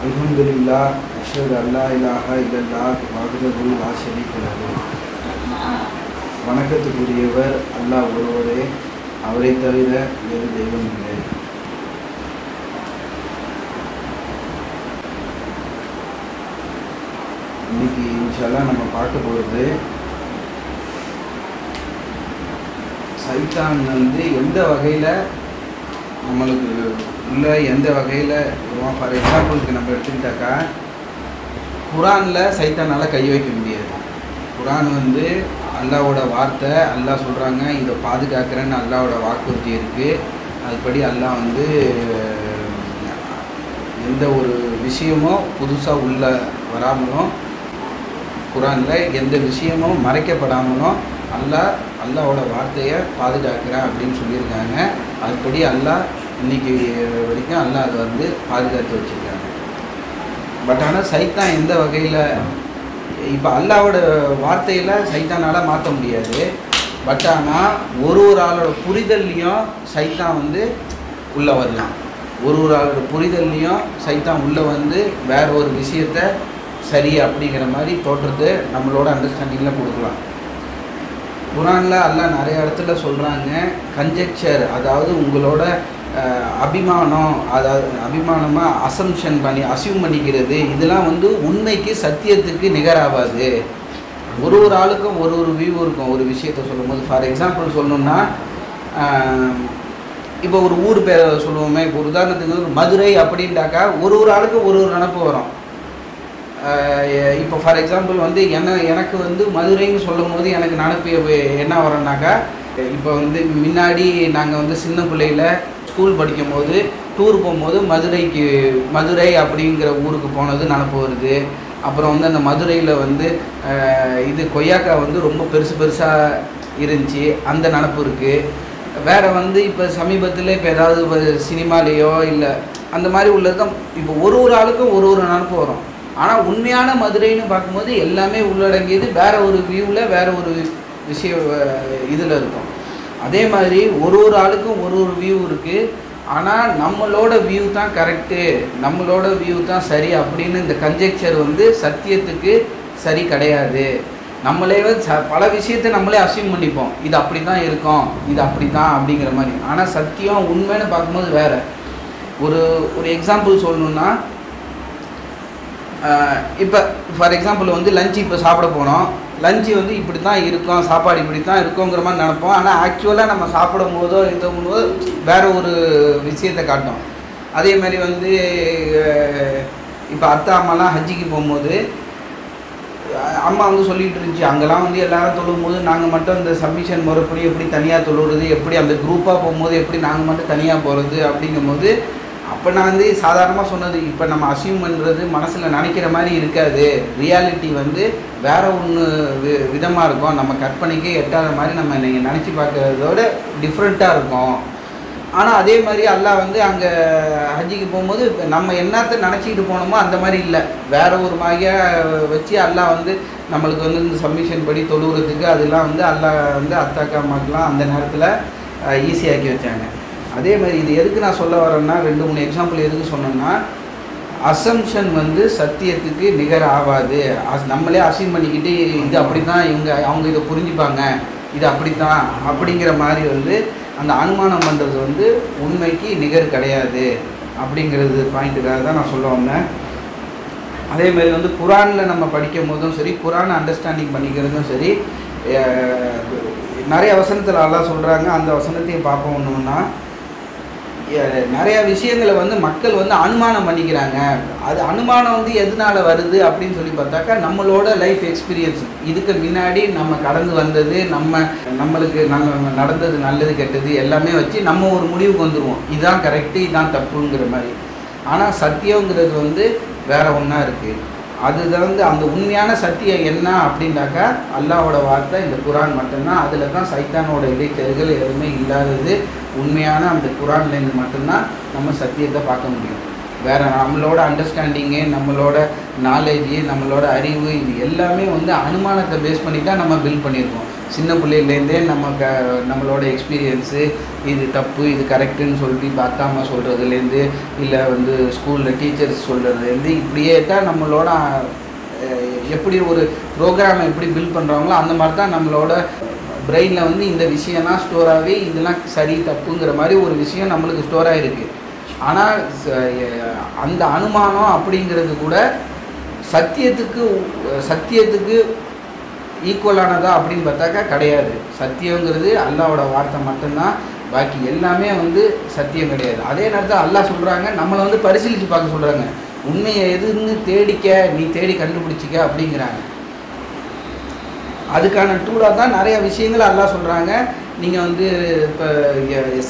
அல்ஹம்துலில்லாஹ் அஷ்ஹது அல்லா இலாஹா இல்லல்லாஹ் வஹ்தஹு லா ஷரீக லஹு. வணக்கத்துக்குரியவர் அல்லாஹ் ஒருவரே, அவரை தவிர வேறு தெய்வம் இல்லை. இன்னைக்கு இன்ஷால்லாஹ் நம்ம பார்க்க போகிறது சைத்தான் எந்த வகையில் நம்மளுக்கு உள்ள எந்த வகையில் வருவான். ஃபார் எக்ஸாம்பிளுக்கு நம்ம எடுத்துக்கிட்டாக்கா, குரானில் சைத்தானால் கை வைக்க முடியாது. குரான் அல்லாவோட வார்த்தை. அல்லாஹ் சொல்கிறாங்க, இதை பாதுகாக்கிறேன்னு அல்லாவோட வாக்குறுதி இருக்குது. அதுபடி அல்லாஹ் எந்த ஒரு விஷயமும் புதுசாக உள்ள வராமலும், குரானில் எந்த விஷயமும் மறைக்கப்படாமலும் அல்லாவோட வார்த்தையை பாதுகாக்கிறேன் அப்படின்னு சொல்லியிருக்காங்க. அதுபடி அல்லாஹ் இன்றைக்கி வரைக்கும் அல்லாஹ் அதை பாதுகாத்து வச்சுருக்காங்க. பட் ஆனால் சைத்தான் எந்த வகையில், இப்போ அல்லாவோட வார்த்தையில் சைத்தானால் மாற்ற முடியாது. பட் ஆனால் ஒரு ஆளோட புரிதல்லையும் சைத்தான் உள்ளே வரலாம். ஒரு ஆளோட புரிதல்லையும் சைத்தான் உள்ளே வேற ஒரு விஷயத்த சரி அப்படிங்கிற மாதிரி தோற்றத்தை நம்மளோட அண்டர்ஸ்டாண்டிங்கில் கொடுக்கலாம். குரானில் அல்லாஹ் நிறைய இடத்துல சொல்கிறாங்க, கன்ஜெக்சர், அதாவது உங்களோட அபிமானம், அதாவது அபிமானமாக அசம்ஷன் அசியூம் பண்ணிக்கிறது, இதெல்லாம் உண்மைக்கு சத்தியத்துக்கு நிகராகாது. ஒரு ஆளுக்கும் ஒரு வியூ இருக்கும் ஒரு விஷயத்த சொல்லும் போது. ஃபார் எக்ஸாம்பிள் சொல்லணுன்னா, இப்போ ஒரு ஊர் பேரை சொல்லுவோமே. இப்போ ஒரு உதாரணத்துக்கு மதுரை அப்படின்ட்டாக்கா ஒரு ஆளுக்கும் ஒரு நினப்பு வரும். இப்போ ஃபார் எக்ஸாம்பிள் எனக்கு மதுரைன்னு சொல்லும் போது எனக்கு நினப்பு என்ன வரும்னாக்கா, இப்போ முன்னாடி நாங்கள் சின்ன பிள்ளையில் ஸ்கூல் படிக்கும் போது டூர் போகும்போது மதுரை அப்படிங்கிற ஊருக்கு போனது நினப்பு வருது. அப்புறம் அந்த மதுரையில் இது கொய்யாக்கா ரொம்ப பெருசாக இருந்துச்சு, அந்த நினப்பு இருக்குது. வேறு இப்போ சமீபத்தில் இப்போ ஏதாவது சினிமாலேயோ இல்லை அந்த மாதிரி உள்ளது தான். இப்போ ஒரு ஆளுக்கும் ஒரு நினப்பு வரும். ஆனால் உண்மையான மதுரைன்னு பார்க்கும்போது எல்லாமே உள்ளடங்கியது வேறு ஒரு வியூவில் வேறு ஒரு விஷயம் இதில் இருக்கும். அதே மாதிரி ஒரு ஆளுக்கும் ஒரு வியூ இருக்குது. ஆனால் நம்மளோட வியூ தான் கரெக்டு, நம்மளோட வியூ தான் சரி அப்படின்னு இந்த கன்ஜெக்சர் சத்தியத்துக்கு சரி கிடையாது. நம்மளே பல விஷயத்தை நம்மளே அசியூம் பண்ணிப்போம், இது அப்படி தான் இருக்கும், இது அப்படி தான் அப்படிங்கிற மாதிரி. ஆனால் சத்தியம் உண்மைன்னு பார்க்கும்போது வேறு. ஒரு எக்ஸாம்பிள் சொல்லணுன்னா, இப்போ ஃபார் எக்ஸாம்பிள் லஞ்சு இப்போ சாப்பிட போனோம். லஞ்சு இப்படி தான் இருக்கும், சாப்பாடு இப்படி தான் இருக்குங்கிற மாதிரி நினைப்போம். ஆனால் ஆக்சுவலாக நம்ம சாப்பிடும் போதோ இது போதோ வேறு ஒரு விஷயத்தை காட்டும். அதே மாதிரி இப்போ அத்தை அம்மாலாம் ஹஜ்ஜிக்கு போகும்போது அம்மா சொல்லிகிட்டு இருந்துச்சு, அங்கெல்லாம் எல்லாரும் தொழும்போது நாங்கள் மட்டும் இந்த சப்மிஷன் முறைப்படி எப்படி தனியாக தொழுகிறது, எப்படி அந்த குரூப்பாக போகும்போது எப்படி நாங்கள் மட்டும் தனியாக போகிறது அப்படிங்கும்போது, அப்போ நான் சாதாரணமாக சொன்னது. இப்போ நம்ம அசியூம் பண்ணுறது மனசில் நினைக்கிற மாதிரி இருக்காது. ரியாலிட்டி வேறு ஒன்று விதமாக இருக்கும். நம்ம கற்பனைக்கே எட்டாத மாதிரி நம்ம நீங்கள் நினச்சி பார்க்குறதோட டிஃப்ரெண்ட்டாக இருக்கும். ஆனால் அதே மாதிரி அல்லாஹ் அங்கே ஹஜ்ஜிக்கு போகும்போது நம்ம என்னத்தை நினச்சிக்கிட்டு போனோமோ அந்த மாதிரி இல்லை, வேறு ஒரு மாதிரியாக வச்சு அல்லாஹ் நம்மளுக்கு இந்த சப்மிஷன் படி தொழுகிறதுக்கு அதெல்லாம் அல்லாஹ் அத்தாக்கா அம்மாக்கெலாம் அந்த நேரத்தில் ஈஸியாக்கி வச்சாங்க. அதே மாதிரி இது எதுக்கு நான் சொல்ல வரேன்னா, 2-3 எக்ஸாம்பிள் எதுக்கு சொன்னேன்னா, அசம்ஷன் சத்தியத்துக்கு நிகர் ஆகாது. நம்மளே அசியூம் பண்ணிக்கிட்டு இது அப்படி தான், அவங்க இதை புரிஞ்சுப்பாங்க, இது அப்படித்தான் அப்படிங்கிற மாதிரி அந்த அனுமானம் பண்ணுறது உண்மைக்கு நிகர் கிடையாது அப்படிங்கிறது பாயிண்ட்டுக்காக தான் நான் சொல்ல வந்தேன். அதே மாதிரி குரானில் நம்ம படிக்கும் போதும் சரி, குரானை அண்டர்ஸ்டாண்டிங் பண்ணிக்கிறதும் சரி, நிறைய வசனத்தில் அல்லாஹ் சொல்கிறாங்க. அந்த வசனத்தையும் பார்ப்போம்னா, நிறைய விஷயங்களை மக்கள் அனுமானம் பண்ணிக்கிறாங்க. அது அனுமானம் எதனால வருது அப்படின்னு சொல்லி பார்த்தாக்கா, நம்மளோட லைஃப் எக்ஸ்பீரியன்ஸ், இதுக்கு முன்னாடி நம்ம கடந்து வந்தது, நம்மளுக்கு நடந்தது நல்லது கெட்டது எல்லாமே வச்சு நம்ம ஒரு முடிவுக்கு வந்துடுவோம், இதுதான் கரெக்டு இதுதான் தப்புங்கிற மாதிரி. ஆனால் சத்தியங்கிறது வேற ஒன்றா இருக்குது. அதுதான் அந்த உண்மையான சத்தியம் என்ன அப்படின்னாக்கா, அல்லாவோட வார்த்தை இந்த குரான் மட்டும்தான். அதில் தான் சைத்தானோட இடைத்தேர்கள் எதுவுமே இல்லாதது. உண்மையான அந்த குரான்லேருந்து மட்டும்தான் நம்ம சத்தியத்தை பார்க்க முடியும். வேறு நம்மளோட அண்டர்ஸ்டாண்டிங்கு, நம்மளோட நாலேஜு, நம்மளோட அறிவு, இது எல்லாமே அனுமானத்தை பேஸ் பண்ணி தான் நம்ம பில்ட் பண்ணியிருக்கோம். சின்ன பிள்ளையிலேருந்தே நம்மளோட எக்ஸ்பீரியன்ஸு இது தப்பு இது கரெக்டுன்னு சொல்லி அப்பா அம்மா சொல்கிறதுலேருந்து இல்லை வந்து ஸ்கூலில் டீச்சர்ஸ் சொல்கிறதுலேருந்து இப்படியே தான் நம்மளோட எப்படி ஒரு ப்ரோக்ராமை எப்படி பில்ட் பண்ணுறாங்களோ அந்த மாதிரி தான் நம்மளோட பிரெயினில் வந்து இந்த விஷயம்லாம் ஸ்டோர் ஆகி இதெல்லாம் சரி தப்புங்கிற மாதிரி ஒரு விஷயம் நம்மளுக்கு ஸ்டோர் ஆகிருக்கு. ஆனால் அந்த அனுமானம் அப்படிங்கிறது கூட சத்தியத்துக்கு ஈக்குவலானதா அப்படின்னு பார்த்தாக்கா கிடையாது. சத்தியங்கிறது அல்லாவோட வார்த்தை மட்டும்தான், பாக்கி எல்லாமே வந்து சத்தியம் கிடையாது. அதே நேரத்தில் அல்லாஹ் சொல்கிறாங்க, நம்மளை வந்து பரிசீலித்து பார்க்க சொல்கிறாங்க, உண்மையை எதுன்னு நீ தேடி கண்டுபிடிச்சிக்க அப்படிங்கிறாங்க. அதுக்கான டூலாக தான் நிறைய விஷயங்கள் அல்லாஹ் சொல்கிறாங்க. நீங்கள் வந்து இப்போ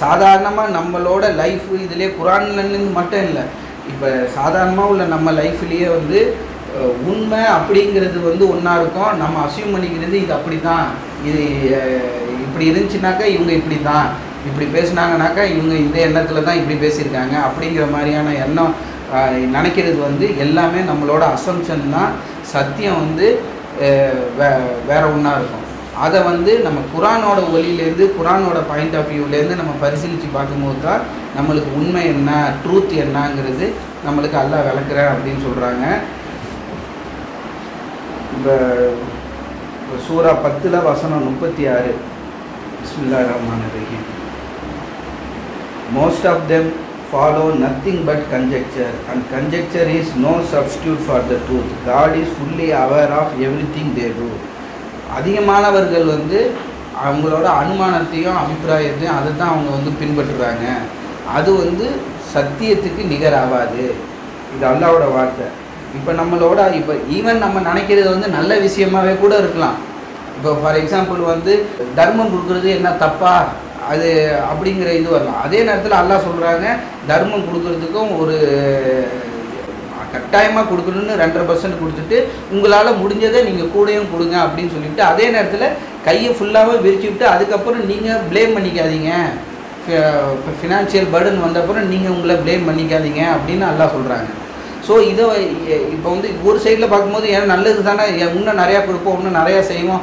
சாதாரணமாக நம்மளோட லைஃப் இதிலே குரான்லன்னு மட்டும் இல்லை, இப்போ சாதாரணமாக உள்ள நம்ம லைஃப்லேயே வந்து உண்மை அப்படிங்கிறது வந்து ஒன்றா இருக்கும். நம்ம அசியூம் பண்ணிக்கிறது இது அப்படி தான், இது இப்படி இருந்துச்சுனாக்கா இவங்க இப்படி தான், இப்படி பேசுனாங்கனாக்கா இவங்க இந்த எண்ணத்தில் தான் இப்படி பேசியிருக்காங்க அப்படிங்கிற மாதிரியான எண்ணம் நினைக்கிறது வந்து எல்லாமே நம்மளோட அசம்ஷன் தான். சத்தியம் வந்து வேறு ஒன்றா இருக்கும். அதை வந்து நம்ம குரானோட ஒலியிலேருந்து குரானோட பாயிண்ட் ஆஃப் வியூலேருந்து நம்ம பரிசீலித்து பார்க்கும்போது தான் நம்மளுக்கு உண்மை என்ன, ட்ரூத் என்னங்கிறது நம்மளுக்கு அல்லாஹ் விளக்குறேன் அப்படின்னு சொல்கிறாங்க. இப்போ சூரா 10 வசனம் 36, பிஸ்மில்லாஹிர் ரஹ்மானிர் Rahim. Most of them follow nothing but conjecture, and conjecture is no substitute for the truth. God is fully aware of everything they do. அதிகமானவர்கள் வந்து அவங்களோட அனுமானத்தையும் அபிப்பிராயத்தையும் அதை தான் அவங்க வந்து பின்பற்றுறாங்க. அது வந்து சத்தியத்துக்கு நிகராகாது. இது அல்லாஹ்வோட வார்த்தை. இப்போ நம்மளோட இப்போ ஈவன் நம்ம நினைக்கிறது வந்து நல்ல விஷயமாகவே கூட இருக்கலாம். இப்போ ஃபார் எக்ஸாம்பிள் வந்து தர்மம் கொடுக்குறது என்ன தப்பா அது அப்படிங்கிற இது வரலாம். அதே நேரத்தில் அல்லாஹ் சொல்கிறாங்க, தர்மம் கொடுக்கறதுக்கும் ஒரு கட்டாயமாக கொடுக்கணுன்னு 2.5% கொடுத்துட்டு உங்களால் முடிஞ்சதை நீங்கள் கூடயும் கொடுங்க அப்படின்னு சொல்லிவிட்டு அதே நேரத்தில் கையை ஃபுல்லாகவே விரிச்சு விட்டு அதுக்கப்புறம் நீங்கள் ப்ளேம் பண்ணிக்காதீங்க, ஃபினான்ஷியல் பர்டன் வந்தப்பறம் நீங்கள் உங்களை ப்ளேம் பண்ணிக்காதீங்க அப்படின்னு அல்லாஹ் சொல்கிறாங்க. ஸோ இதை இப்போ வந்து ஒரு சைடில் பார்க்கும்போது ஏன்னா நல்லது தானே, இன்னும் நிறையா கொடுப்போம், இன்னும் நிறையா செய்வோம்,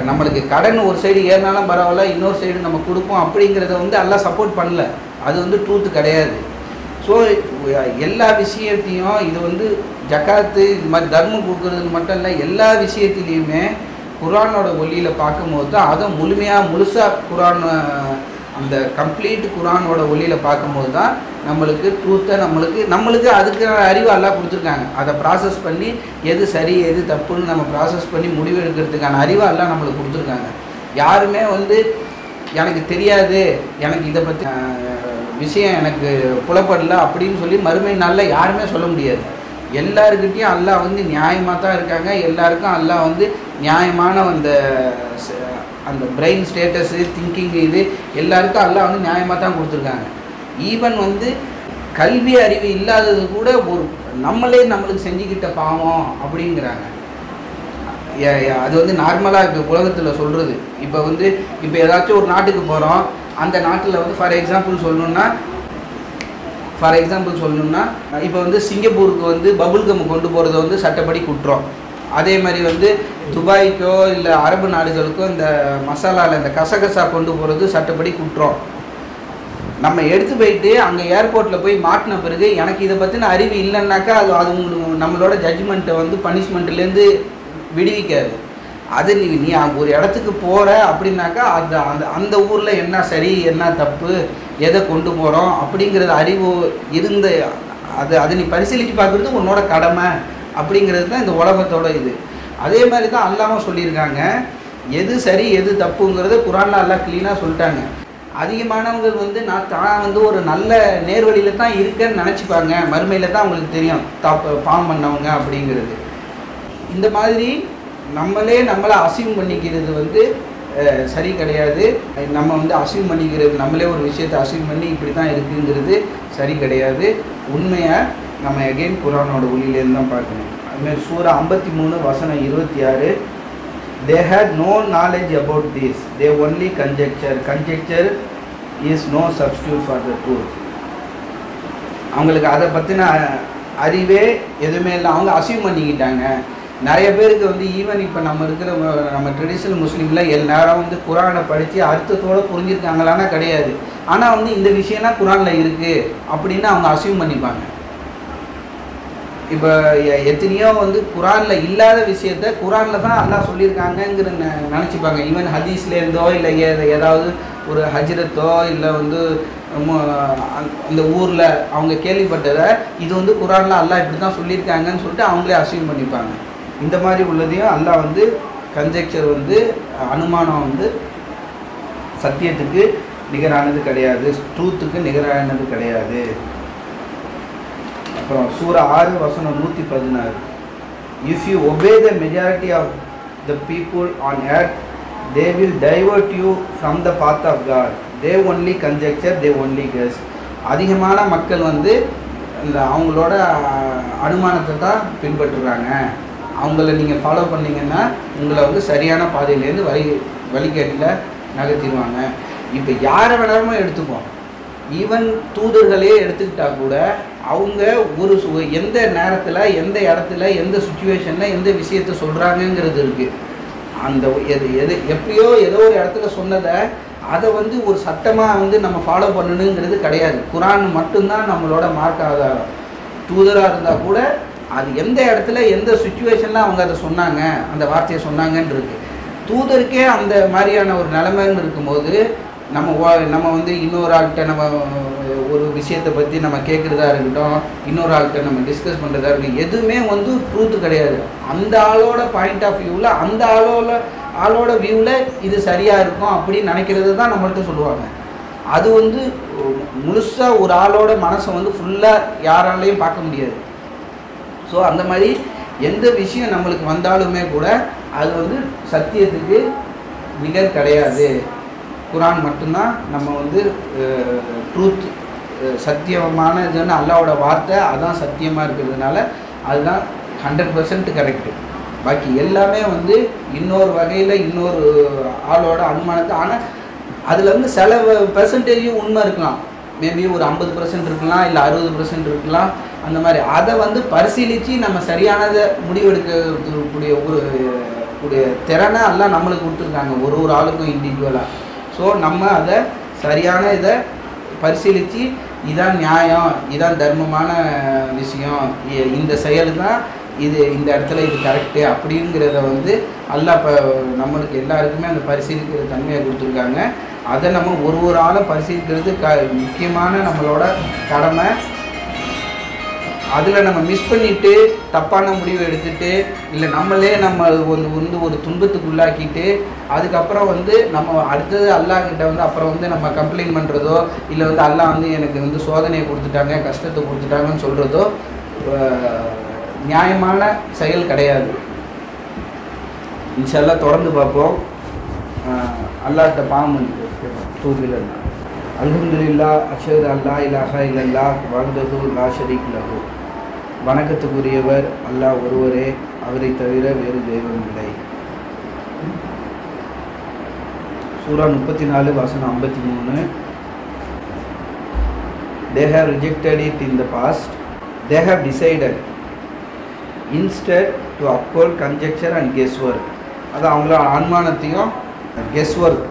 நம்மளுக்கு கடன் ஒரு சைடு ஏறினாலும் பரவாயில்ல, இன்னொரு சைடு நம்ம கொடுப்போம் அப்படிங்கிறத வந்து எல்லாம் சப்போர்ட் பண்ணல. அது வந்து ட்ரூத்து கிடையாது. ஸோ எல்லா விஷயத்தையும் இது வந்து ஜக்காத்து இது மாதிரி தர்மம் கொடுக்குறது மட்டும் இல்லை, எல்லா விஷயத்துலேயுமே குரானோட ஒலியில் பார்க்கும்போது தான் அதை முழுசாக குரான் அந்த கம்ப்ளீட் குரானோட ஒலியில் பார்க்கும்போது தான் நம்மளுக்கு ட்ரூத்தை நம்மளுக்கு அதுக்கு அறிவு எல்லாம் கொடுத்துருக்காங்க. அதை ப்ராசஸ் பண்ணி எது சரி எது தப்புன்னு நம்ம ப்ராசஸ் பண்ணி முடிவு எடுக்கிறதுக்கான அறிவை எல்லாம் நம்மளுக்கு கொடுத்துருக்காங்க. யாருமே வந்து எனக்கு தெரியாது, எனக்கு இதை பற்றி விஷயம் எனக்கு புலப்படல அப்படின்னு சொல்லி மறுமை நாளில் யாருமே சொல்ல முடியாது. எல்லாருக்கிட்டையும் அல்லாஹ் வந்து நியாயமாக தான் இருக்காங்க. எல்லாருக்கும் அல்லாஹ் வந்து நியாயமான அந்த பிரெயின் ஸ்டேட்டஸு திங்கிங் இது எல்லாருக்கும் அல்லாஹ் வந்து நியாயமாக தான் கொடுத்துருக்காங்க. ஈவன் வந்து கல்வி அறிவு இல்லாதது கூட ஒரு நம்மளுக்கு செஞ்சுக்கிட்ட பாவம் அப்படிங்கிறாங்க. அது வந்து நார்மலாக இப்போ உலகத்தில் சொல்கிறது. இப்போ ஏதாச்சும் ஒரு நாட்டுக்கு போகிறோம், அந்த நாட்டில் வந்து ஃபார் எக்ஸாம்பிள் சொல்லணுன்னா இப்போ வந்து சிங்கப்பூருக்கு வந்து பபுள் கம் கொண்டு போகிறத வந்து சட்டப்படி குற்றம். அதே மாதிரி வந்து துபாய்க்கோ இல்லை அரபு நாடுகளுக்கோ இந்த மசாலாவில் இந்த கசகசா கொண்டு போகிறது சட்டப்படி குற்றம். நம்ம எடுத்து போயிட்டு அங்கே ஏர்போர்ட்டில் போய் மாட்டின பிறகு எனக்கு இதை பற்றின அறிவு இல்லைன்னாக்கா அது உங்களுக்கு நம்மளோட ஜட்ஜ்மெண்ட்டை வந்து பனிஷ்மெண்ட்லேருந்து விடுவிக்காது. அது நீ ஒரு இடத்துக்கு போகிற அப்படின்னாக்கா அந்த ஊரில் என்ன சரி என்ன தப்பு எதை கொண்டு போகிறோம் அப்படிங்கிறது அறிவு இருந்து அதை நீ பரிசீலித்து பார்க்குறது உன்னோட கடமை அப்படிங்கிறது தான் இந்த உலகத்தோட இது. அதே மாதிரி தான் அல்லாஹ் சொல்லியிருக்காங்க, எது சரி எது தப்புங்கிறத குரானில் அல்லாஹ் க்ளீனாக சொல்லிட்டாங்க. அதிகமானவங்க வந்து நான் வந்து ஒரு நல்ல நேர்வழியில் தான் இருக்கேன்னு நினச்சிப்பாங்க, மறுமையில் தான் அவங்களுக்கு தெரியும் பாவம் பண்ணவங்க அப்படிங்கிறது. இந்த மாதிரி நம்மளை அசியூம் பண்ணிக்கிறது வந்து சரி கிடையாது. நம்ம வந்து அசியூம் பண்ணிக்கிறது, நம்மளே ஒரு விஷயத்தை அசியூம் பண்ணி இப்படி தான் இருக்குங்கிறது சரி கிடையாது. உண்மையை நம்ம எகெயின் குரானோட ஒளியிலேருந்து தான் பார்க்கணும். அதுமாதிரி சூரா 53 வசனம் 26, they had no knowledge about this, they only conjecture is no substitute for the truth. அவங்களுக்கு அதை பற்றின அறிவே எதுவுமே இல்லை, அவங்க அசியூம் பண்ணிக்கிட்டாங்க. நிறைய பேருக்கு வந்து ஈவன் இப்போ நம்ம இருக்கிற நம்ம ட்ரெடிஷ்னல் முஸ்லீமில் எல்லாரும் வந்து குரானை படித்து அர்த்தத்தோடு புரிஞ்சிருக்காங்களான்னா கிடையாது. ஆனால் வந்து இந்த விஷயம்லாம் குரானில் இருக்குது அப்படின்னு அவங்க அசியூம் பண்ணிப்பாங்க. இப்போ எத்தனையோ வந்து குரானில் இல்லாத விஷயத்த குரானில் தான் அல்லாஹ் சொல்லியிருக்காங்கங்கிற நினச்சிப்பாங்க. ஈவன் ஹதீஸ்லேருந்தோ இல்லை ஏதாவது ஒரு ஹஜ்ரத்தோ இல்லை வந்து அந்த ஊரில் அவங்க கேள்விப்பட்டதை இது வந்து குரானில் அல்லாஹ் இப்படி தான் சொல்லியிருக்காங்கன்னு சொல்லிட்டு அவங்களே அசியூம் பண்ணிப்பாங்க. இந்த மாதிரி உள்ளதையும் அல்லாஹ் வந்து கன்ஜெக்சர் வந்து அனுமானம் வந்து சத்தியத்துக்கு நிகரானது கிடையாது, ட்ரூத்துக்கு நிகரானது கிடையாது. அப்புறம் சூரா 6 வசனம் 116, if you obey the majority of the people on earth, they will divert you from the path of God. They only conjecture, they only guess. அதிகமான மக்கள் வந்து இந்த அவங்களோட அனுமானத்தை தான் பின்பற்றுறாங்க. அவங்கள நீங்கள் ஃபாலோ பண்ணிங்கன்னா உங்களை வந்து சரியான பாதையிலேருந்து வழிகேட்டில் நகர்த்திடுவாங்க. இப்போ யாரை வேணாலும் எடுத்துப்போம், ஈவன் தூதர்களே எடுத்துக்கிட்டால் கூட அவங்க எந்த நேரத்தில் எந்த இடத்துல எந்த சுச்சுவேஷனில் எந்த விஷயத்த சொல்கிறாங்கங்கிறது இருக்குது. அந்த எப்பயோ ஏதோ ஒரு இடத்துல சொன்னதை அதை வந்து ஒரு சட்டமாக வந்து நம்ம ஃபாலோ பண்ணணுங்கிறது கிடையாது. குரான் மட்டும்தான் நம்மளோட மார்க் ஆதாரம். தூதராக இருந்தால் கூட அது எந்த இடத்துல எந்த சுச்சுவேஷனில் அவங்க அதை சொன்னாங்க, அந்த வார்த்தையை சொன்னாங்கன்னு இருக்குது. தூதருக்கே அந்த மாதிரியான ஒரு நிலைமைன்னு இருக்கும்போது நம்ம வந்து இன்னொரு ஆள்கிட்ட நம்ம ஒரு விஷயத்தை பற்றி நம்ம கேட்குறதா இருக்கட்டும், இன்னொரு ஆள்கிட்ட நம்ம டிஸ்கஸ் பண்ணுறதா இருக்கட்டும், எதுவுமே வந்து ட்ரூத்து கிடையாது. அந்த ஆளோட பாயிண்ட் ஆஃப் வியூவில் அந்த ஆளோட வியூவில் இது சரியாக இருக்கும் அப்படின்னு நினைக்கிறது தான் நம்மள்கிட்ட சொல்லுவாங்க. அது வந்து முழுசாக ஒரு ஆளோட மனசை வந்து ஃபுல்லாக யாராலையும் பார்க்க முடியாது. ஸோ அந்த மாதிரி எந்த விஷயம் நம்மளுக்கு வந்தாலுமே கூட அது வந்து சத்தியத்துக்கு நிகர் கிடையாது. குரான் மட்டும்தான் நம்ம வந்து ட்ரூத், சத்தியமானதுன்னு அல்லாவோட வார்த்தை அதான் சத்தியமாக இருக்கிறதுனால அதுதான் 100% கரெக்டு. பாக்கி எல்லாமே வந்து இன்னொரு வகையில் இன்னொரு ஆளோட அனுமானத்தை, ஆனால் அதில் வந்து சில பெர்சன்டேஜும் உண்மை இருக்கலாம். மேபி ஒரு 50% இருக்கலாம், இல்லை 60% இருக்கலாம். அந்த மாதிரி அதை வந்து பரிசீலித்து நம்ம சரியானதை முடிவெடுக்கக்கூடிய கூடிய திறனை எல்லாம் நம்மளுக்கு கொடுத்துருக்காங்க ஒரு ஆளுக்கும் இண்டிவிஜுவலாக. ஸோ நம்ம அதை சரியான இதை பரிசீலித்து இதான் நியாயம், இதான் தர்மமான விஷயம், இந்த செயல் தான் இது, இந்த இடத்துல இது கரெக்டு அப்படிங்கிறத வந்து அல்லாஹ் இப்போ நம்மளுக்கு எல்லாருக்குமே அந்த பரிசீலிக்கிற தன்மையை கொடுத்துருக்காங்க. அதை நம்ம ஒரு ஆளும் பரிசீலிக்கிறது முக்கியமான நம்மளோட கடமை. அதில் நம்ம மிஸ் பண்ணிவிட்டு தப்பான முடிவு எடுத்துகிட்டு இல்லை நம்மளே நம்ம வந்து ஒரு துன்பத்துக்குள்ளாக்கிட்டு அதுக்கப்புறம் வந்து நம்ம அடுத்தது அல்லாஹ்கிட்ட வந்து அப்புறம் வந்து நம்ம கம்ப்ளைண்ட் பண்ணுறதோ இல்லை வந்து அல்லாஹ் வந்து எனக்கு வந்து சோதனையை கொடுத்துட்டாங்க, கஷ்டத்தை கொடுத்துட்டாங்கன்னு சொல்கிறதோ நியாயமான செயல் கிடையாது. இன்ஷால்லாஹ் தொடர்ந்து பார்ப்போம். அல்லாஹ்கிட்ட பாவம் தூபில் அல்ஹம்துலில்லாஹ் அஷ்ஹது அல்லா இலாஹா இல்லல்லாஹ் வஹ்தஹு லா ஷரீக லஹு. வணக்கத்துக்குரியவர் அல்லாஹ் ஒருவரே, அவரை தவிர வேறு தெய்வம் இல்லை. சூரா 34 வசனம் 53. They have rejected it in the past. They have decided instead to uphold conjecture and guesswork. அது அவங்களோட அனுமானத்தையும் கெஸ்வொர்க்,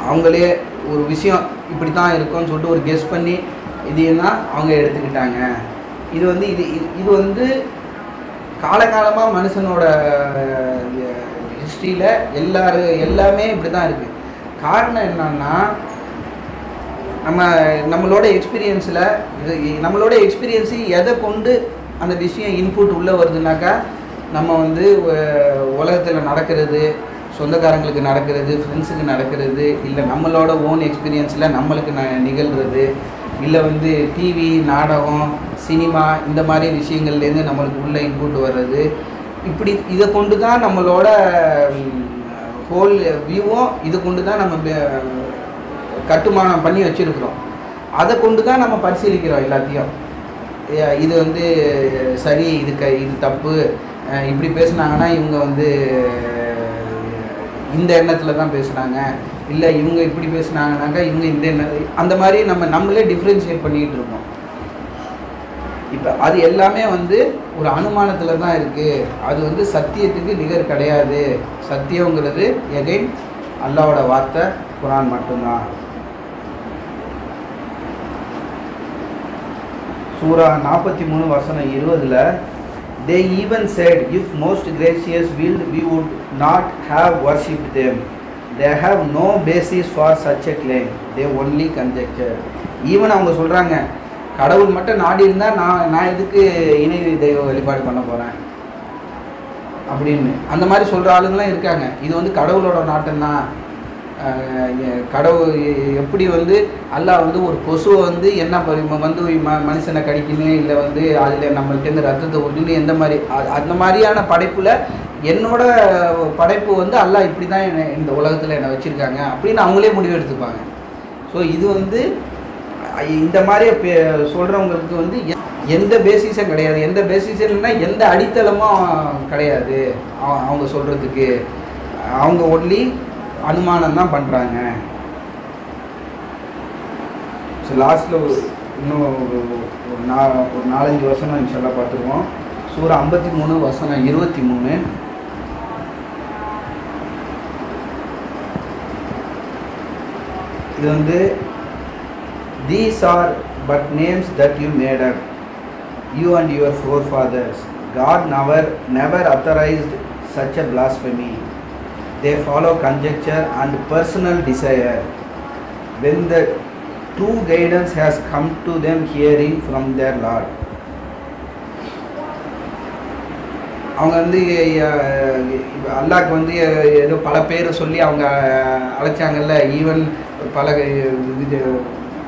அவங்களே ஒரு விஷயம் இப்படி தான் இருக்கும்னு சொல்லிட்டு ஒரு கெஸ் பண்ணி இதையும் அவங்க எடுத்துக்கிட்டாங்க. இது வந்து காலகாலமாக மனுஷனோட ஹிஸ்ட்ரியில் எல்லாமே இப்படி தான் இருக்குது. காரணம் என்னன்னா நம்மளோட எக்ஸ்பீரியன்ஸு எதை கொண்டு அந்த விஷயம் இன்புட் உள்ளே வருதுனாக்கா நம்ம வந்து உலகத்தில் நடக்கிறது, சொந்தக்காரங்களுக்கு நடக்கிறது, ஃப்ரெண்ட்ஸுக்கு நடக்கிறது, இல்லை நம்மளோட ஓன் எக்ஸ்பீரியன்ஸில் நம்மளுக்கு நிகழ்கிறது, இல்லை வந்து டிவி, நாடகம், சினிமா இந்த மாதிரி விஷயங்கள்லேருந்து நம்மளுக்கு உள்ள இன்புட் வர்றது, இப்படி இதை கொண்டு தான் நம்மளோட ஹோல் வியூவும் இது கொண்டு தான் நம்ம கட்டுமானம் பண்ணி வச்சுருக்குறோம். அதை கொண்டு தான் நம்ம பரிசீலிக்கிறோம் எல்லாத்தையும். இது வந்து சரி, இது தப்பு, இப்படி பேசுனாங்கன்னா இவங்க வந்து இந்த எண்ணத்தில் தான் பேசுனாங்க, இல்லை இவங்க இப்படி பேசுனாங்கனாக்கா இவங்க இந்த எண்ணம், அந்த மாதிரி நம்மளே டிஃப்ரென்ஷியேட் பண்ணிக்கிட்டு இருக்கோம். இப்போ அது எல்லாமே வந்து ஒரு அனுமானத்தில் தான் இருக்குது. அது வந்து சத்தியத்துக்கு நிகர் கிடையாது. சத்தியங்கிறது எகைன் அல்லாவோட வார்த்தை, குரான் மட்டும்தான். சூரா 43:20 they even said, if most gracious willed, we would not have worshipped them. They have no basis for such a claim. They only conjecture. Even அவங்க சொல்கிறாங்க, கடவுள் மட்டும் நாடி இருந்தால் நான் எதுக்கு இணை தெய்வ வழிபாடு பண்ண போகிறேன் அப்படின்னு அந்த மாதிரி சொல்கிற ஆளுங்களாம் இருக்காங்க. இது வந்து கடவுளோட நாட்டம்தான். கடவுள் எப்படி வந்து அல்லாஹ் வந்து ஒரு கொசுவை வந்து என்ன வந்து மனுஷனை கடிக்கணும், இல்லை வந்து அதில் நம்மள்கிட்ட ரத்தத்தை ஒன்று எந்த மாதிரி அந்த மாதிரியான படைப்பில் என்னோட படைப்பு வந்து அல்லாஹ் இப்படி தான் இந்த உலகத்தில் என்னை வச்சுருக்காங்க அப்படின்னு அவங்களே முடிவு எடுத்துப்பாங்க. ஸோ இது வந்து இந்த மாதிரி சொல்கிறவங்களுக்கு வந்து எந்த பேசிஸும் கிடையாது. எந்த பேசிஸ்னா எந்த அடித்தளமும் கிடையாது அவங்க சொல்கிறதுக்கு. அவங்க ஒன்லி அனுமானம் தான் பண்ணுறாங்க. ஸோ லாஸ்ட்டில் இன்னும் ஒரு 4-5 வசனம் இன்ஷால்லா பார்த்துருவோம். சூரா 53:23 இது வந்து these are but names that you made up, you and your forefathers. God never authorized such a blasphemy. They follow conjecture and personal desire when the true guidance has come to them hearing from their Lord. அவங்க வந்து அல்லாஹ்க்கு வந்து ஏதோ பல பேர் சொல்லி அவங்க அழைச்சாங்கல்ல, even பல இது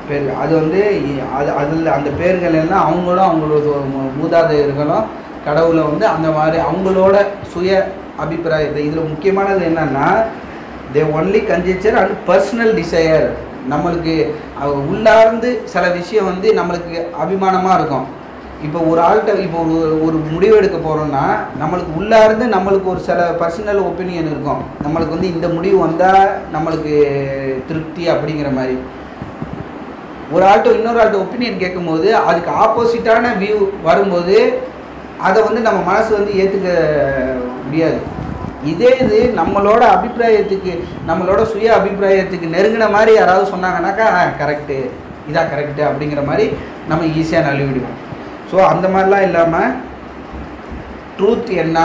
பேர். அது வந்து அதில் அந்த பேர்கள் எல்லாம் அவங்களோட மூதாதையர்களும் கடவுளை வந்து அந்த மாதிரி அவங்களோட சுய அபிப்பிராயத்தை. இதில் முக்கியமானது என்னன்னா, they only conjecture and personal desire. நம்மளுக்கு உள்ளார்ந்து சில விஷயம் வந்து நம்மளுக்கு அபிமானமாக இருக்கும். இப்போ ஒரு ஆள்கிட்ட இப்போ ஒரு முடிவு எடுக்க போகிறோம்னா நம்மளுக்கு உள்ளார்ந்து நம்மளுக்கு ஒரு சில பர்சனல் ஒப்பீனியன் இருக்கும். நம்மளுக்கு வந்து இந்த முடிவு வந்தால் நம்மளுக்கு திருப்தி அப்படிங்கிற மாதிரி. ஒரு ஆள்கிட்ட இன்னொரு ஆள்கிட்ட ஒப்பீனியன் கேட்கும்போது அதுக்கு ஆப்போசிட்டான வியூ வரும்போது அதை வந்து நம்ம மனசு வந்து ஏற்றுக்க முடியாது. இதே இது நம்மளோட அபிப்பிராயத்துக்கு, நம்மளோட சுய அபிப்பிராயத்துக்கு நெருங்கின மாதிரி யாராவது சொன்னாங்கன்னாக்கா கரெக்டு, இதான் கரெக்டு அப்படிங்கிற மாதிரி நம்ம ஈஸியாக நழுவிடுவோம். ஸோ அந்த மாதிரிலாம் இல்லாமல் ட்ரூத் என்ன,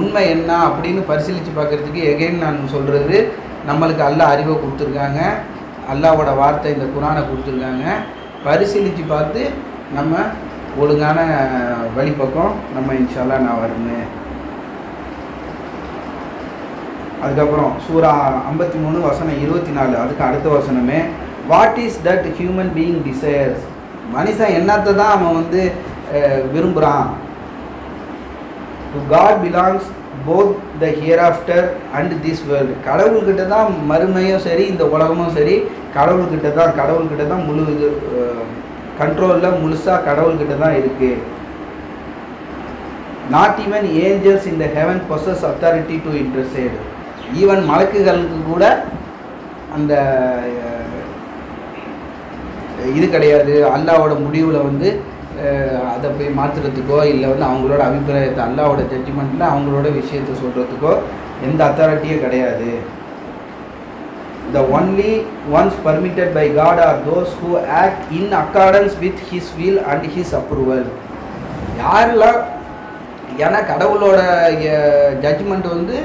உண்மை என்ன அப்படின்னு பரிசீலித்து பார்க்குறதுக்கு எகைன் நான் சொல்கிறது, நம்மளுக்கு அல்லாஹ் அறிவை கொடுத்துருக்காங்க, அல்லாஹ்வோட வார்த்தை இந்த குரானை கொடுத்துருக்காங்க. பரிசீலித்து பார்த்து நம்ம ஒழுங்கான வழிபக்கம் நம்ம இன்ஷா அல்லாஹ் நான் வரணும். அதுக்கப்புறம் சூரா 53:24 அதுக்கு அடுத்த வசனமே, what is that human being desires. மனுஷன் என்னத்தை தான் அவன் வந்து விரும்புகிறான். To God belongs both the hereafter and this world. கடவுள்கிட்ட தான் மறுமையும் சரி இந்த உலகமும் சரி கடவுள்கிட்ட தான் முழு இது கண்ட்ரோலில் முழுசாக கடவுள்கிட்ட தான் இருக்குது. Not even angels in the heaven possess authority to intercede. ஈவன் மலக்குகளுக்கு கூட அந்த இது கிடையாது. அல்லாவோட முடிவில் வந்து அதை போய் மாற்றுறதுக்கோ இல்லை வந்து அவங்களோட அபிப்பிராயத்தை அல்லாவோட ஜட்ஜ்மெண்ட்டில் அவங்களோட விஷயத்தை சொல்கிறதுக்கோ எந்த அத்தாரிட்டியும் கிடையாது. The only ones permitted by God are those who act in accordance with His will and His approval. யாரெல்லாம் ஏன்னா கடவுளோட ஜட்ஜ்மெண்ட் வந்து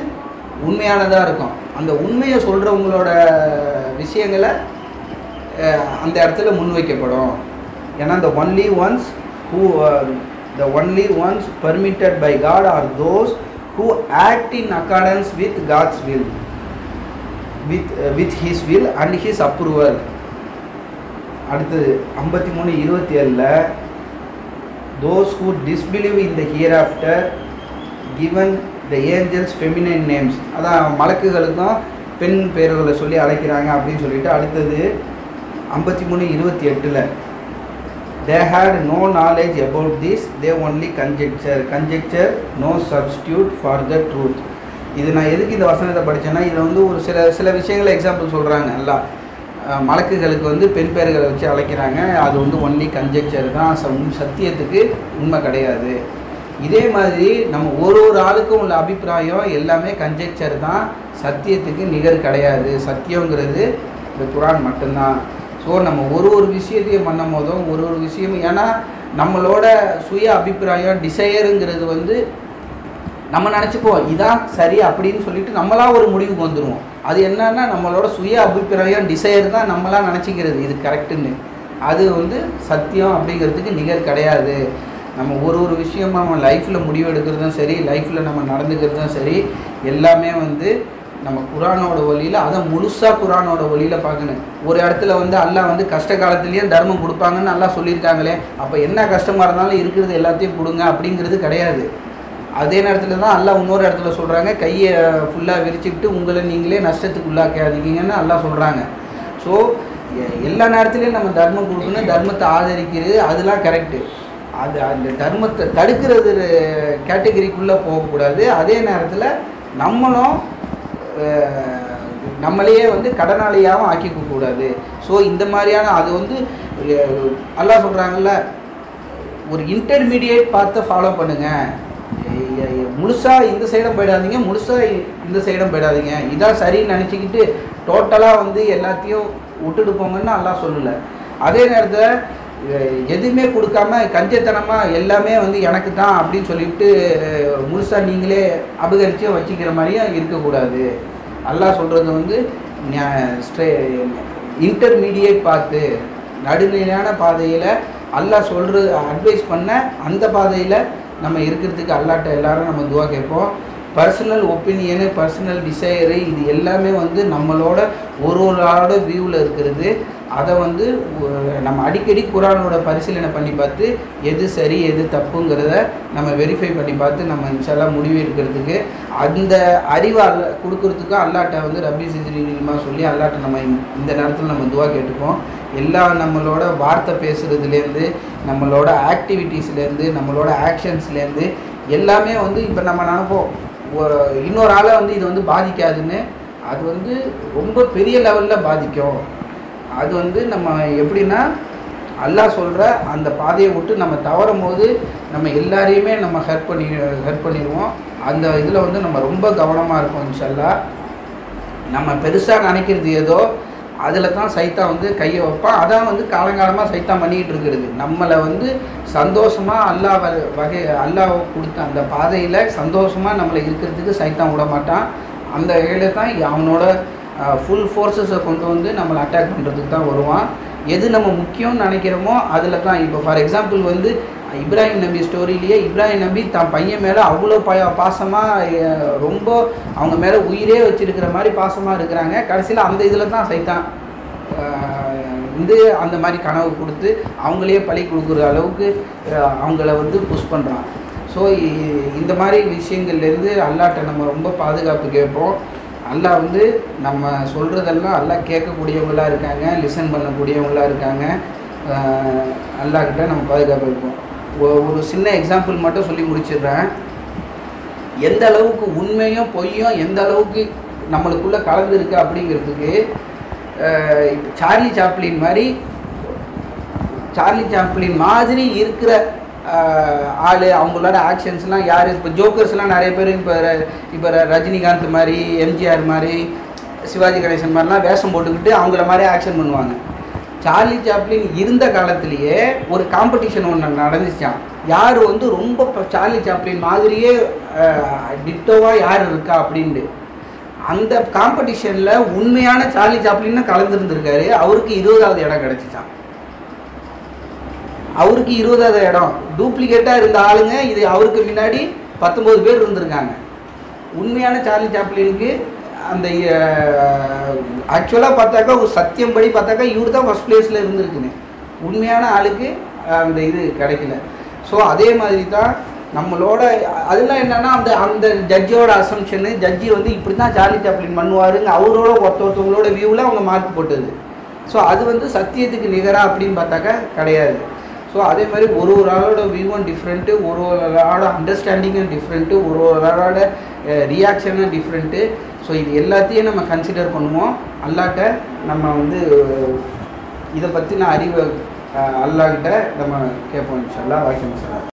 உண்மையானதாக இருக்கும். அந்த உண்மையை சொல்கிறவங்களோட விஷயங்களை அந்த இடத்துல முன்வைக்கப்படும். ஏன்னா the only ones permitted by God are those who act in accordance with God's will, with His will and His approval. அடுத்தது 53:27 those who disbelieve in the hereafter given the angels feminine names. அதான் மலக்குகளுக்கும் பெண் பேர்களை சொல்லி அழைக்கிறாங்க அப்படின்னு சொல்லிட்டு அடுத்தது 53:28 they had no knowledge about this, they only conjecture no substitute for the truth. இது நான் எதுக்கு இந்த வசனத்தை படித்தேன்னா, இதில் வந்து ஒரு சில விஷயங்களை எக்ஸாம்பிள் சொல்கிறாங்க. எல்லாம் மலக்குகளுக்கு வந்து பெண் பெயர்களை வச்சு அழைக்கிறாங்க. அது வந்து ஒன்லி கன்ஜெக்சர் தான், சத்தியத்துக்கு உண்மை கிடையாது. இதே மாதிரி நம்ம ஒரு ஆளுக்கும் உள்ள அபிப்பிராயம் எல்லாமே கன்ஜெக்சர் தான், சத்தியத்துக்கு நிகர் கிடையாது. சத்தியங்கிறது இந்த குரான் மட்டும்தான். ஸோ நம்ம ஒரு விஷயத்தையும் பண்ணும் போதும் ஒரு விஷயமும், ஏன்னா நம்மளோட சுய அபிப்பிராயம் டிசையருங்கிறது வந்து நம்ம நினச்சிப்போம் இதான் சரி அப்படின்னு சொல்லிட்டு நம்மளாக ஒரு முடிவுக்கு வந்துடுவோம். அது என்னன்னா நம்மளோட சுய அபிப்பிராயம் டிசையர் தான் நம்மளாக நினச்சிக்கிறது இது கரெக்டுன்னு. அது வந்து சத்தியம் அப்படிங்கிறதுக்கு நிகர் கிடையாது. நம்ம ஒரு விஷயமா நம்ம லைஃப்பில் முடிவு எடுக்கிறதும் சரி, லைஃப்பில் நம்ம நடந்துக்கிறதும் சரி, எல்லாமே வந்து நம்ம குரானோட வழியில், அதை முழுசாக குரானோட வழியில் பார்க்கணும். ஒரு இடத்துல வந்து அல்லாஹ் வந்து கஷ்ட காலத்துலேயே தர்மம் கொடுப்பாங்கன்னு அல்லாஹ் சொல்லியிருக்காங்களே, அப்போ என்ன கஷ்டமாக இருந்தாலும் இருக்கிறது எல்லாத்தையும் கொடுங்க அப்படிங்கிறது கிடையாது. அதே நேரத்தில் தான் அல்லாஹ் இன்னொரு இடத்துல சொல்கிறாங்க, கையை ஃபுல்லாக விரிச்சுக்கிட்டு உங்களை நீங்களே நஷ்டத்துக்கு உள்ளாக்காதீங்கன்னு அல்லாஹ் சொல்கிறாங்க. ஸோ எல்லா நேரத்துலையும் நம்ம தர்மம் கொடுக்கணும், தர்மத்தை ஆதரிக்கிறது அதெல்லாம் கரெக்டு. அது அந்த தர்மத்தை தடுக்கிறது கேட்டகரிக்குள்ளே போகக்கூடாது. அதே நேரத்தில் நம்மளும் நம்மளையே வந்து கடனாளியாகவும் ஆக்கிக்கக்கூடாது. ஸோ இந்த மாதிரியான அது வந்து அல்லாஹ் சொல்கிறாங்கல்ல, ஒரு இன்டர்மீடியேட் பார்த்து ஃபாலோ பண்ணுங்கள். முழுசாக இந்த சைடும் போயிடாதீங்க, முழுசாக இந்த சைடும் போயிடாதீங்க. இதான் சரின்னு நினச்சிக்கிட்டு டோட்டலாக வந்து எல்லாத்தையும் விட்டுட்டு போங்கன்னு அல்லாஹ் சொல்லலை. அதே நேரத்தில் எதுவுமே கொடுக்காம கஞ்சத்தனமாக எல்லாமே வந்து எனக்கு தான் அப்படின்னு சொல்லிவிட்டு முழுசாக நீங்களே அபகரித்து வச்சுக்கிற மாதிரியும் இருக்கக்கூடாது. அல்லாஹ் சொல்கிறது வந்து இன்டர்மீடியேட் பார்த்து நடுநிலையான பாதையில் அல்லாஹ் சொல்கிறது அட்வைஸ் பண்ண அந்த பாதையில் நம்ம இருக்கிறதுக்கு அல்லாட்ட எல்லாரும் நம்ம துவா கேட்போம். பர்சனல் ஒப்பீனியனு, பர்சனல் டிசைரு, இது எல்லாமே வந்து நம்மளோட ஒரு ஆளோட வியூவில் இருக்கிறது. அதை வந்து நம்ம அடிக்கடி குரானோட பரிசீலனை பண்ணி பார்த்து எது சரி எது தப்புங்கிறத நம்ம வெரிஃபை பண்ணி பார்த்து நம்ம இன்ஷால்லா முடிவு எடுக்கிறதுக்கு அந்த அறிவை கொடுக்கறதுக்கும் அல்லாட்ட வந்து ரப்பி சிஜ்ரிமா சொல்லி அல்லாட்ட நம்ம இந்த நேரத்தில் நம்ம துவா கேட்டுப்போம். எல்லா நம்மளோட வார்த்தை பேசுகிறதுலேருந்து, நம்மளோட ஆக்டிவிட்டீஸ்லேருந்து, நம்மளோட ஆக்ஷன்ஸ்லேருந்து எல்லாமே வந்து இப்போ நம்ம நினைப்போம் இன்னொரு ஆளை வந்து இது வந்து பாதிக்காதுன்னு. அது வந்து ரொம்ப பெரிய லெவலில் பாதிக்கும். அது வந்து நம்ம எப்படின்னா அல்லாஹ் சொல்கிற அந்த பாதையை விட்டு நம்ம தவறும் போது நம்ம எல்லாரையுமே நம்ம ஹெல்ப் பண்ணிடுவோம். அந்த இதில் வந்து நம்ம ரொம்ப கவனமாக இருப்போம். இன்ஷால்லா நம்ம பெருசாக நினைக்கிறது ஏதோ அதில் தான் சைத்தான் வந்து கையை வைப்பான். அதான் வந்து காலங்காலமாக சைத்தான் பண்ணிக்கிட்டு இருக்கிறது. நம்மளை வந்து சந்தோஷமாக அல்லாஹ் கொடுத்த அந்த பாதையில் சந்தோஷமாக நம்மளை இருக்கிறதுக்கு சைத்தான் விட மாட்டான். அந்த வகையில் தான் அவனோட ஃபுல் ஃபோர்ஸஸை கொண்டு வந்து நம்மளை அட்டாக் பண்ணுறதுக்கு தான் வருவான். எது நம்ம முக்கியம்னு நினைக்கிறோமோ அதில் தான். இப்போ ஃபார் எக்ஸாம்பிள் வந்து இப்ராஹிம் நபி ஸ்டோரியிலேயே இப்ராஹிம் நபி தான் பையன் மேலே அவ்வளோ பாசமாக, ரொம்ப அவங்க மேலே உயிரே வச்சுருக்கிற மாதிரி பாசமாக இருக்கிறாங்க. கடைசியில் அந்த இதில் தான் சைத்தான் வந்து அந்த மாதிரி கனவு கொடுத்து அவங்களே பழி கொடுக்குற அளவுக்கு அவங்கள வந்து புஷ் பண்ணுறான். ஸோ இந்த மாதிரி விஷயங்கள்லேருந்து அல்லாட்ட நம்ம ரொம்ப பாதுகாப்பு கேட்போம். அல்லாஹ் வந்து நம்ம சொல்கிறதெல்லாம் அல்லாஹ் கேட்கக்கூடியவங்களாக இருக்காங்க, லிசன் பண்ணக்கூடியவங்களாக இருக்காங்க. அல்லாஹ்கிட்ட நம்ம பாதுகாப்பு இருப்போம். ஒரு சின்ன எக்ஸாம்பிள் மட்டும் சொல்லி முடிச்சிடுறேன். எந்த அளவுக்கு உண்மையும் பொய்யும் எந்த அளவுக்கு நம்மளுக்குள்ளே கலந்துருக்கு அப்படிங்கிறதுக்கு சார்லி சாப்ளின் மாதிரி இருக்கிற ஆள், அவங்களோட ஆக்ஷன்ஸ்லாம் யார், இப்போ ஜோக்கர்ஸ்லாம் நிறைய பேர் இப்போ ரஜினிகாந்த் மாதிரி, எம்ஜிஆர் மாதிரி, சிவாஜி கணேசன் மாதிரிலாம் வேஷம் போட்டுக்கிட்டு அவங்கள மாதிரி ஆக்ஷன் பண்ணுவாங்க. சார்லி சாப்ளின் இருந்த காலத்திலேயே ஒரு காம்படிஷன் ஒன்று நடந்துச்சான். யார் வந்து ரொம்ப சார்லி சாப்ளின் மாதிரியே டிட்டோவாக யார் இருக்கா அப்படின்ட்டு. அந்த காம்படிஷனில் உண்மையான சார்லி சாப்ளின்னு கலந்துருந்துருக்காரு. அவருக்கு 20வது இடம் கிடச்சிச்சான். அவருக்கு 20வது இடம். டூப்ளிகேட்டாக இருந்த ஆளுங்க இது அவருக்கு முன்னாடி 19 பேர் இருந்திருக்காங்க. உண்மையான சார்லி சாப்ளினுக்கு அந்த ஆக்சுவலாக பார்த்தாக்கா ஒரு சத்தியம் படி பார்த்தாக்கா இவர் தான் ஃபஸ்ட் பிளேஸில் இருந்திருக்குன்னு. உண்மையான ஆளுக்கு அந்த இது கிடைக்கல. ஸோ அதே மாதிரி தான் நம்மளோட அதெல்லாம் என்னென்னா அந்த ஜட்ஜோட அசம்ஷனு, ஜட்ஜி வந்து இப்படி தான் சார்லி சாப்ளின் பண்ணுவாருங்க அவரோட ஒருத்தவங்களோட வியூவில் அவங்க மார்க் போட்டது. ஸோ அது வந்து சத்தியத்துக்கு நிகராக அப்படின்னு பார்த்தாக்கா கிடையாது. ஸோ அதே மாதிரி ஒரு ஆளோட வியூவும் டிஃப்ரெண்ட்டு, ஒரு ஆளோட அண்டர்ஸ்டாண்டிங்கும் டிஃப்ரெண்ட்டு, ஒரு ஆளோட ரியாக்ஷனும் டிஃப்ரெண்ட்டு. ஸோ இது எல்லாத்தையும் நம்ம கன்சிடர் பண்ணுவோம். அல்லாஹ்ட்ட நம்ம வந்து இதை பற்றின அறிவை அல்லாஹ்கிட்ட நம்ம கேட்போம். இன்ஷா அல்லாஹ். வாக்கியம் சொல்லலாம்.